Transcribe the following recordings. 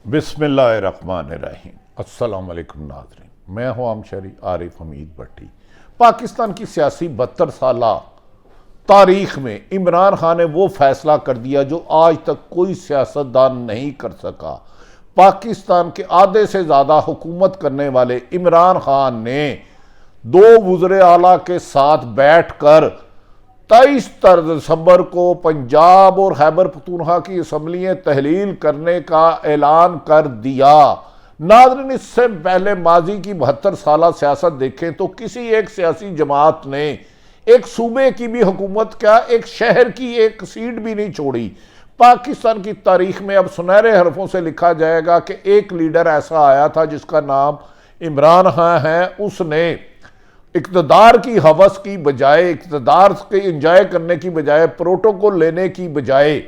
बिस्मिल्लाहिर्रहमानिर्रहीम। अस्सलाम वालेकुम नाज़रीन, मैं हूं आमशरी आरिफ हमीद भट्टी। पाकिस्तान की सियासी 72 साला तारीख में इमरान खान ने वो फैसला कर दिया जो आज तक कोई सियासतदान नहीं कर सका। पाकिस्तान के आधे से ज़्यादा हुकूमत करने वाले इमरान खान ने दो वज़ीर आला के साथ बैठकर 23 दिसंबर को पंजाब और खैबर पख्तूनख्वा की असम्बलियाँ तहलील करने का ऐलान कर दिया। नाज़रीन, इससे पहले माजी की 72 साला सियासत देखें तो किसी एक सियासी जमात ने एक सूबे की भी हुकूमत क्या, एक शहर की एक सीट भी नहीं छोड़ी। पाकिस्तान की तारीख में अब सुनहरे हरफों से लिखा जाएगा कि एक लीडर ऐसा आया था जिसका नाम इमरान खान है। उसने इक़्तिदार की हवस की बजाय, इक़्तिदार के इंजॉय करने की बजाय, प्रोटोकॉल लेने की बजाय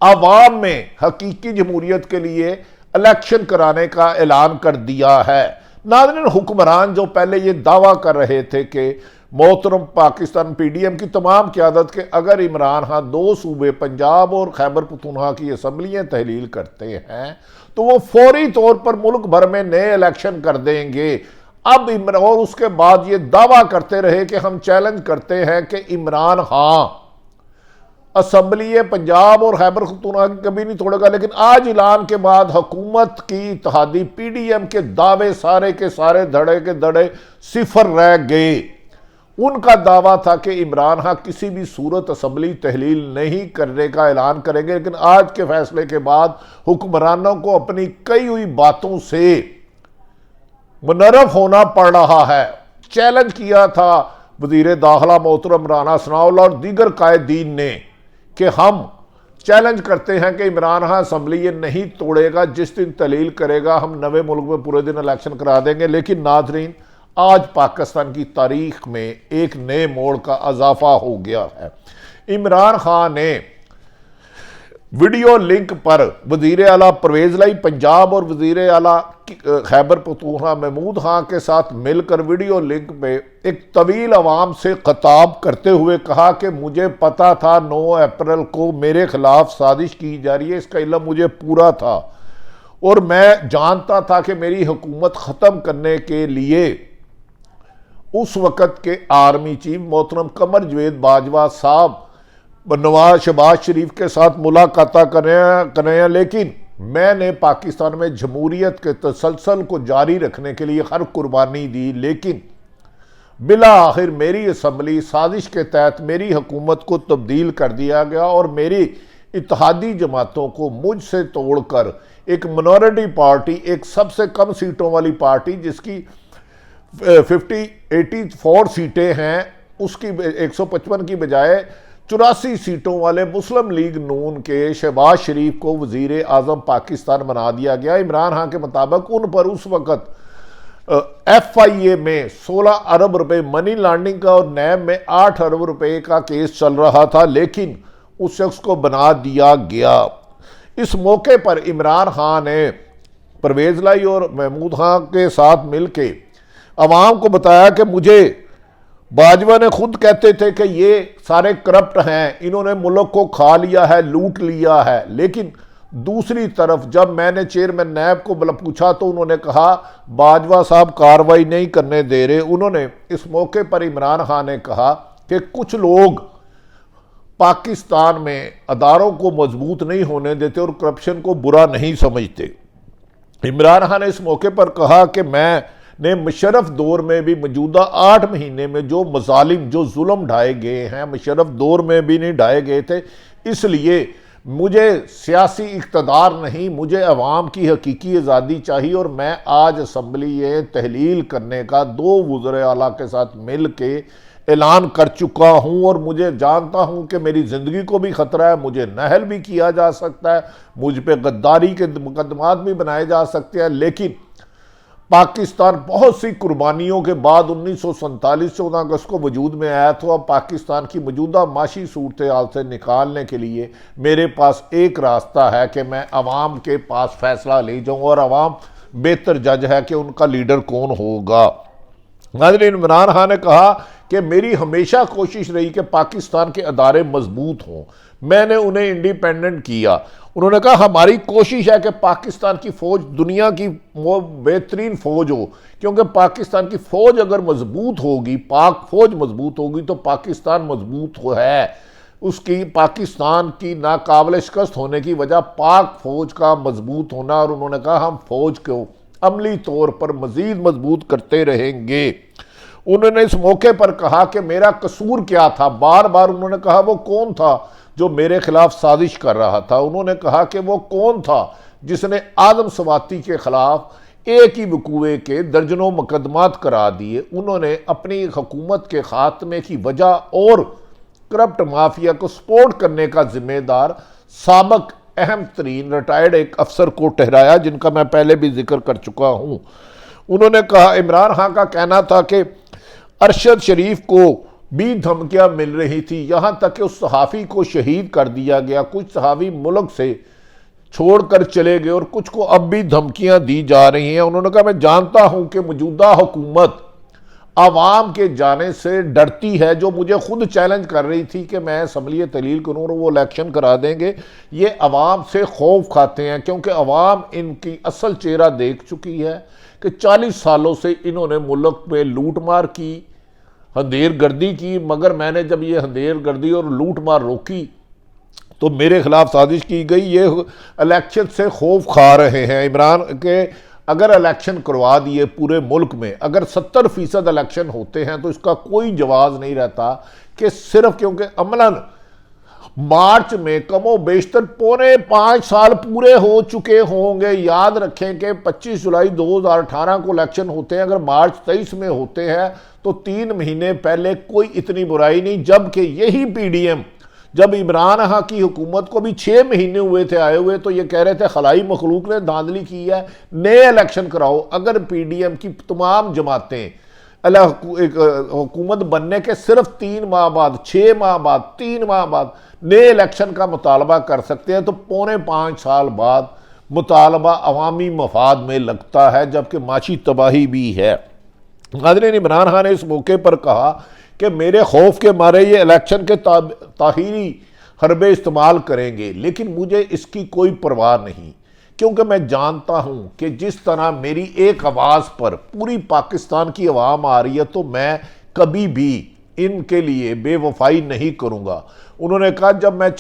आवाम में हकीकी जमहूरियत के लिए इलेक्शन कराने का ऐलान कर दिया है। नाज़रीन, हुक्मरान जो पहले ये दावा कर रहे थे कि मोहतरम पाकिस्तान PDM की तमाम क़यादत के अगर इमरान खान दो सूबे पंजाब और खैबर पख्तूनख्वा की असम्बलियाँ तहलील करते हैं तो वो फौरी तौर पर मुल्क भर में नए इलेक्शन कर देंगे। अब और उसके बाद ये दावा करते रहे कि हम चैलेंज करते हैं कि इमरान खान असम्बली पंजाब और खैबर पख्तूनख्वा कभी नहीं तोड़ेगा। लेकिन आज ऐलान के बाद हुकूमत की इत्तेहादी PDM के दावे सारे के सारे धड़े के धड़े सिफर रह गए। उनका दावा था कि इमरान खान किसी भी सूरत असम्बली तहलील नहीं करने का ऐलान करेंगे। लेकिन आज के फैसले के बाद हुक्मरानों को अपनी कई हुई बातों से मुनर्रफ होना पड़ रहा है। चैलेंज किया था वज़ीर दाखिला मोहतरम राना सनाउल्लाह और दीगर कायदीन ने कि हम चैलेंज करते हैं कि इमरान खान असम्बली ये नहीं तोड़ेगा, जिस दिन तहलील करेगा हम नवे मुल्क में पूरे दिन इलेक्शन करा देंगे। लेकिन नाज़रीन, आज पाकिस्तान की तारीख में एक नए मोड़ का इजाफा हो गया है। इमरान खान ने वीडियो लिंक पर वज़ीर आला परवेज़ लाई पंजाब और वज़ीर आला खैबर पख्तूनख्वा महमूद खान के साथ मिलकर वीडियो लिंक पे एक तवील अवाम से खिताब करते हुए कहा कि मुझे पता था 9 अप्रैल को मेरे खिलाफ साजिश की जा रही है, इसका इल्म मुझे पूरा था और मैं जानता था कि मेरी हुकूमत ख़त्म करने के लिए उस वक़्त के आर्मी चीफ मोहतरम कमर जवेद बाजवा साहब नवाज शहबाज शरीफ के साथ मुलाकात कर रहे हैं। लेकिन मैंने पाकिस्तान में जमहूरियत के तसलसल को जारी रखने के लिए हर कुर्बानी दी। लेकिन बिला आखिर मेरी असम्बली साजिश के तहत मेरी हुकूमत को तब्दील कर दिया गया और मेरी इत्तेहादी जमातों को मुझसे तोड़कर एक मिनॉरिटी पार्टी, एक सबसे कम सीटों वाली पार्टी जिसकी 84 सीटें हैं, उसकी 155 की बजाय 84 सीटों वाले मुस्लिम लीग नून के शहबाज शरीफ को वज़ीर आज़म पाकिस्तान बना दिया गया। इमरान खान के मुताबिक उन पर उस वक़्त FIA में 16 अरब रुपए मनी लॉन्ड्रिंग का और नैब में 8 अरब रुपए का केस चल रहा था, लेकिन उस शख्स को बना दिया गया। इस मौके पर इमरान खान ने परवेज़ लाई और महमूद खान के साथ मिल के अवाम को बताया कि मुझे बाजवा ने खुद कहते थे कि ये सारे करप्ट हैं, इन्होंने मुल्क को खा लिया है, लूट लिया है। लेकिन दूसरी तरफ जब मैंने चेयरमैन नैब को पूछा तो उन्होंने कहा बाजवा साहब कार्रवाई नहीं करने दे रहे। उन्होंने इस मौके पर इमरान खान ने कहा कि कुछ लोग पाकिस्तान में अदारों को मजबूत नहीं होने देते और करप्शन को बुरा नहीं समझते। इमरान खान ने इस मौके पर कहा कि मैंने मुशर्रफ दौर में भी मौजूदा 8 महीने में जो मजालिम, जो जुल्म ढाए गए हैं, मुशर्रफ दौर में भी नहीं ढाए गए थे। इसलिए मुझे सियासी इक़्तिदार नहीं, मुझे अवाम की हकीकी आज़ादी चाहिए और मैं आज असम्बली तहलील करने का 2 वज़ीर आला के साथ मिल के ऐलान कर चुका हूँ और मुझे जानता हूँ कि मेरी ज़िंदगी को भी ख़तरा है, मुझे नहल भी किया जा सकता है, मुझ पर गद्दारी के मुकदमात भी बनाए जा सकते हैं। लेकिन पाकिस्तान बहुत सी कुर्बानियों के बाद 1947 14 अगस्त को वजूद में आया था। अब पाकिस्तान की मौजूदा माशी सूरत हाल से निकालने के लिए मेरे पास एक रास्ता है कि मैं अवाम के पास फैसला ले जाऊँ और अवाम बेहतर जज है कि उनका लीडर कौन होगा। नाज़रीन, इमरान खान ने कहा कि मेरी हमेशा कोशिश रही कि पाकिस्तान के अदारे मजबूत हों, मैंने उन्हें इंडिपेंडेंट किया उन्होंने कहा हमारी कोशिश है कि पाकिस्तान की फ़ौज दुनिया की वो बेहतरीन फ़ौज हो, क्योंकि पाकिस्तान की फ़ौज अगर मजबूत होगी, पाक फ़ौज मजबूत होगी तो पाकिस्तान मजबूत है। उसकी पाकिस्तान की नाकाबिल शिकस्त होने की वजह पाक फ़ौज का मजबूत होना। और उन्होंने कहा हम फ़ौज को अमली तौर पर मज़ीद मजबूत करते रहेंगे। उन्होंने इस मौके पर कहा कि मेरा कसूर क्या था। बार बार उन्होंने कहा वो कौन था जो मेरे खिलाफ साजिश कर रहा था। उन्होंने कहा कि वो कौन था जिसने आदम सवाती के खिलाफ एक ही वकूए के दर्जनों मुकदमात करा दिए। उन्होंने अपनी हुकूमत के खात्मे की वजह और करप्ट माफिया को सपोर्ट करने का जिम्मेदार साबक अहम तरीन रिटायर्ड एक अफसर को ठहराया, जिनका मैं पहले भी जिक्र कर चुका हूं। उन्होंने कहा इमरान खान का कहना था कि अरशद शरीफ को भी धमकियां मिल रही थी, यहां तक कि उस सहाफ़ी को शहीद कर दिया गया। कुछ सहाफ़ी मुल्क से छोड़कर चले गए और कुछ को अब भी धमकियां दी जा रही हैं। उन्होंने कहा मैं जानता हूं कि मौजूदा हुकूमत आवाम के जाने से डरती है, जो मुझे खुद चैलेंज कर रही थी कि मैं असम्बली तहलील करूँ और वो इलेक्शन करा देंगे। ये अवाम से खौफ खाते हैं क्योंकि अवाम इनकी असल चेहरा देख चुकी है कि 40 सालों से इन्होंने मुल्क में लूट मार की, अंधेर गर्दी की, मगर मैंने जब ये अंधेर गर्दी और लूट मार रोकी तो मेरे खिलाफ साजिश की गई। ये इलेक्शन से खौफ खा रहे हैं इमरान के। अगर इलेक्शन करवा दिए पूरे मुल्क में, अगर 70% इलेक्शन होते हैं तो इसका कोई जवाब नहीं रहता कि सिर्फ क्योंकि अमलन मार्च में कमो बेशतर 4.5 साल पूरे हो चुके होंगे। याद रखें कि 25 जुलाई 2018 को इलेक्शन होते हैं, अगर मार्च 23 में होते हैं तो 3 महीने पहले कोई इतनी बुराई नहीं। जबकि यही पीडीएम जब इमरान खान की हुकूमत को भी 6 महीने हुए थे आए हुए, तो ये कह रहे थे खलाई मखलूक ने धांधली की है, नए इलेक्शन कराओ। अगर पीडीएम की तमाम जमातें हुकूमत बनने के सिर्फ 3 माह बाद, 6 माह बाद, 3 माह बाद नए इलेक्शन का मुतालबा कर सकते हैं, तो 4.5 साल बाद मुतालबा अवामी मफाद में लगता है, जबकि माशी तबाही भी है। नाज़रीन, इमरान खान ने इस मौके पर कहा कि मेरे खौफ के मारे ये इलेक्शन के ताहीरी हरबे इस्तेमाल करेंगे, लेकिन मुझे इसकी कोई परवाह नहीं, क्योंकि मैं जानता हूं कि जिस तरह मेरी एक आवाज़ पर पूरी पाकिस्तान की आवाम आ रही है, तो मैं कभी भी इनके लिए बेवफाई नहीं करूंगा। उन्होंने कहा जब मैं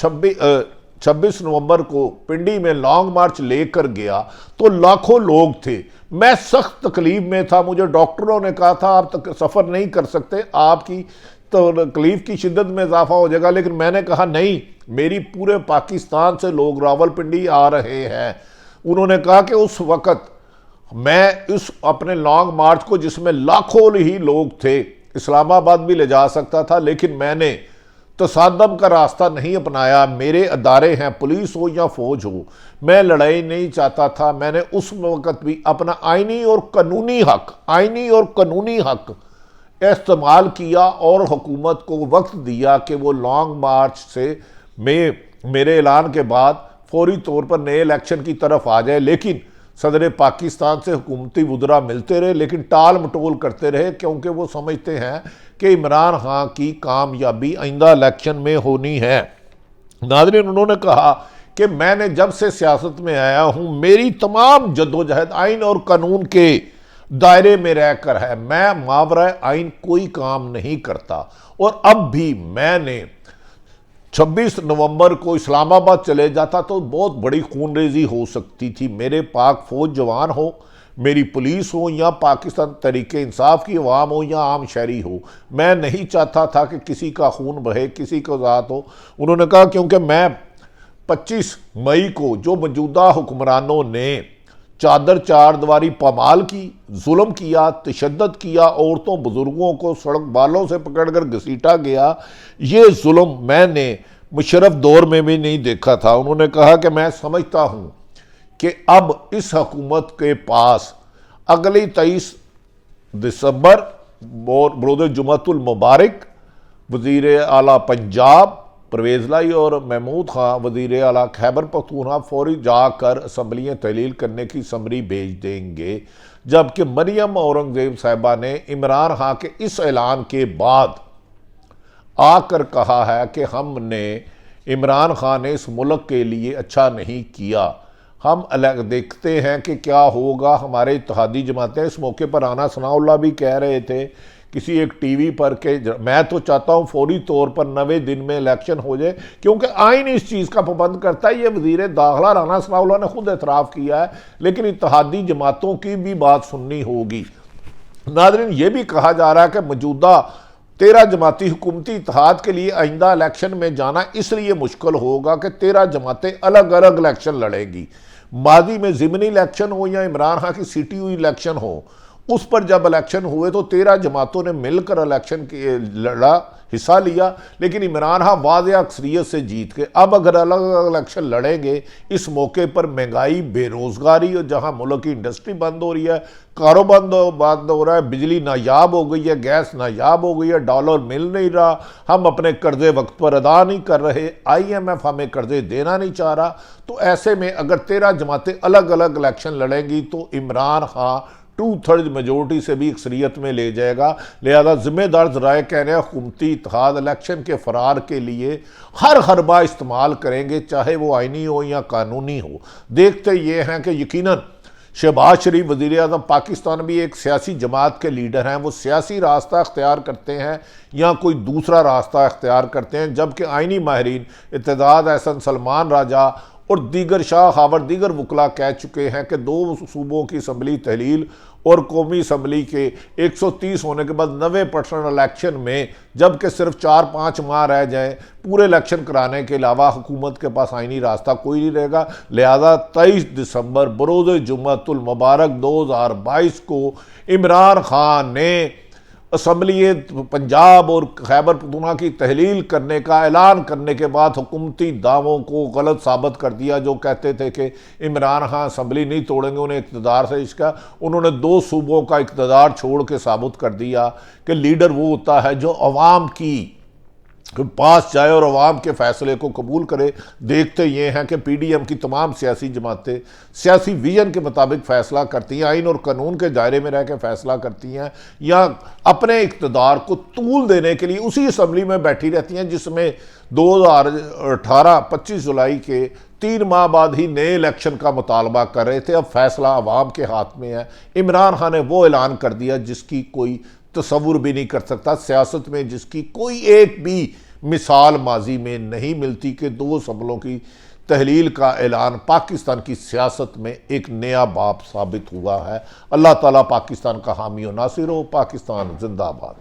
26 नवंबर को पिंडी में लॉन्ग मार्च लेकर गया तो लाखों लोग थे, मैं सख्त तकलीफ में था। मुझे डॉक्टरों ने कहा था आप तक सफ़र नहीं कर सकते, आपकी तो तकलीफ की शिद्दत में इजाफा हो जाएगा, लेकिन मैंने कहा नहीं, मेरी पूरे पाकिस्तान से लोग रावलपिंडी आ रहे हैं। उन्होंने कहा कि उस वक़्त मैं इस अपने लॉन्ग मार्च को, जिसमें लाखों ही लोग थे, इस्लामाबाद भी ले जा सकता था, लेकिन मैंने तसादम का रास्ता नहीं अपनाया। मेरे अदारे हैं, पुलिस हो या फौज हो, मैं लड़ाई नहीं चाहता था। मैंने उस वक़्त भी अपना आईनी और कानूनी हक इस्तेमाल किया और हुकूमत को वक्त दिया कि वो लॉन्ग मार्च से मेरे ऐलान के बाद फौरी तौर पर नए इलेक्शन की तरफ आ जाए। लेकिन सदर पाकिस्तान से हुकूमती वुज़रा मिलते रहे, लेकिन टाल मटोल करते रहे, क्योंकि वो समझते हैं कि इमरान खान की कामयाबी आइंदा इलेक्शन में होनी है। नाज़रीन, उन्होंने कहा कि मैंने जब से सियासत में आया हूं, मेरी तमाम जद्दोजहद आइन और कानून के दायरे में रहकर है। मैं मावरा आइन कोई काम नहीं करता। और अब भी मैंने 26 नवंबर को इस्लामाबाद चले जाता तो बहुत बड़ी खूनरेजी हो सकती थी। मेरे पाक फौज जवान हो, मेरी पुलिस हो या पाकिस्तान तरीके इंसाफ की अवाम हो या आम शहरी हो, मैं नहीं चाहता था कि किसी का खून बहे, किसी को ज़ात हो। उन्होंने कहा क्योंकि मैं 25 मई को जो मौजूदा हुक्मरानों ने चादर चारदीवारी पामाल की, जुल्म किया, तशद्दुद किया, औरतों बुजुर्गों को सड़क बालों से पकड़कर घसीटा गया, ये जुल्म मैंने मुशर्रफ दौर में भी नहीं देखा था। उन्होंने कहा कि मैं समझता हूँ कि अब इस हुकूमत के पास अगली 23 दिसंबर बरोज़ जुम्मतुल मुबारक वज़ीर आला पंजाब परवेज़ लाई और महमूद खान वज़ीर आला खैबर पख्तूनख्वा फौरी जाकर असम्बलियाँ तहलील करने की समरी भेज देंगे। जबकि मरियम औरंगज़ेब साहिबा ने इमरान खान के इस ऐलान के बाद आकर कहा है कि हमने इमरान खान ने इस मुल्क के लिए अच्छा नहीं किया। हम अलग देखते हैं कि क्या होगा। हमारे इत्तेहादी जमातें इस मौके पर राना सनाउल्लाह भी कह रहे थे किसी एक टीवी पर के मैं तो चाहता हूं फौरी तौर पर 90 दिन में इलेक्शन हो जाए, क्योंकि आइन इस चीज़ का पाबंद करता है। ये वजीर दाखिला राना सनाउल्लाह ने खुद एतराफ़ किया है, लेकिन इत्तेहादी जमातों की भी बात सुननी होगी। नाज़रीन, ये भी कहा जा रहा है कि मौजूदा 13 जमाती हुकूमती इत्तेहाद के लिए आइंदा इलेक्शन में जाना इसलिए मुश्किल होगा कि 13 जमातें अलग अलग इलेक्शन लड़ेंगी। माजी में ज़िमनी इलेक्शन हो या इमरान खान की सीटी हुई इलेक्शन हो, उस पर जब इलेक्शन हुए तो 13 जमातों ने मिलकर इलेक्शन के लड़ा, हिस्सा लिया, लेकिन इमरान खान वाज़ेह अक्सरियत से जीत गए। अब अगर अलग अलग इलेक्शन लड़ेंगे, इस मौके पर महंगाई, बेरोज़गारी और जहां मुल्क की इंडस्ट्री बंद हो रही है, कारोबार बंद हो रहा है, बिजली नायाब हो गई है, गैस नायाब हो गई है, डॉलर मिल नहीं रहा, हम अपने कर्जे वक्त पर अदा नहीं कर रहे, IMF हमें कर्जे देना नहीं चाह रहा, तो ऐसे में अगर 13 जमातें अलग अलग इलेक्शन लड़ेंगी तो इमरान खान 2/3 मेजोरिटी से भी अक्सरियत में ले जाएगा। लिहाजा जिम्मेदार ज़राए कह रहे हैं हुकूमती इत्तेहाद इलेक्शन के फरार के लिए हर हरबा इस्तेमाल करेंगे, चाहे वो आइनी हो या कानूनी हो। देखते ये हैं कि यकीनन शहबाज शरीफ वज़ीर आज़म पाकिस्तान भी एक सियासी जमात के लीडर हैं, वो सियासी रास्ता अख्तियार करते हैं या कोई दूसरा रास्ता अख्तियार करते हैं, जबकि आइनी माहिरीन इत्तेहाद एहसन सलमान राजा और दीगर शाह खावर दीगर वकला कह चुके हैं कि 2 सूबों की असम्बली तहलील और कौमी असम्बली के 130 होने के बाद 90% इलेक्शन में, जबकि सिर्फ 4-5 माह रह जाएं पूरे इलेक्शन कराने के अलावा हुकूमत के पास आइनी रास्ता कोई नहीं रहेगा। लिहाजा 23 दिसंबर बरोज़ जुम्मतुल मुबारक 2022 को इमरान खान ने असम्बली पंजाब और खैबर पख्तूनख्वा की तहलील करने का ऐलान करने के बाद हुकूमती दावों को गलत साबित कर दिया। जो कहते थे कि इमरान खान असम्बली नहीं तोड़ेंगे, उन्हें इक़्तिदार से इसका, उन्होंने 2 सूबों का इक़्तिदार छोड़ के साबित कर दिया कि लीडर वो होता है जो अवाम की पास जाए और अवाम के फैसले को कबूल करे। देखते ये हैं कि PDM की तमाम सियासी जमातें सियासी विजन के मुताबिक फ़ैसला करती हैं, आइन और कानून के दायरे में रह के फ़ैसला करती हैं, या अपने इक़्तिदार को तूल देने के लिए उसी असम्बली में बैठी रहती हैं जिसमें 2018 25 जुलाई के 3 माह बाद ही नए इलेक्शन का मुतालबा कर रहे थे। अब फैसला अवाम के हाथ में है। इमरान खान ने वो ऐलान कर दिया जिसकी कोई तसव्वुर भी नहीं कर सकता, सियासत में जिसकी कोई एक भी मिसाल माजी में नहीं मिलती कि 2 असम्बलों की तहलील का ऐलान पाकिस्तान की सियासत में एक नया बाब साबित हुआ है। अल्लाह ताला पाकिस्तान का हामी और नासिर हो। पाकिस्तान जिंदाबाद।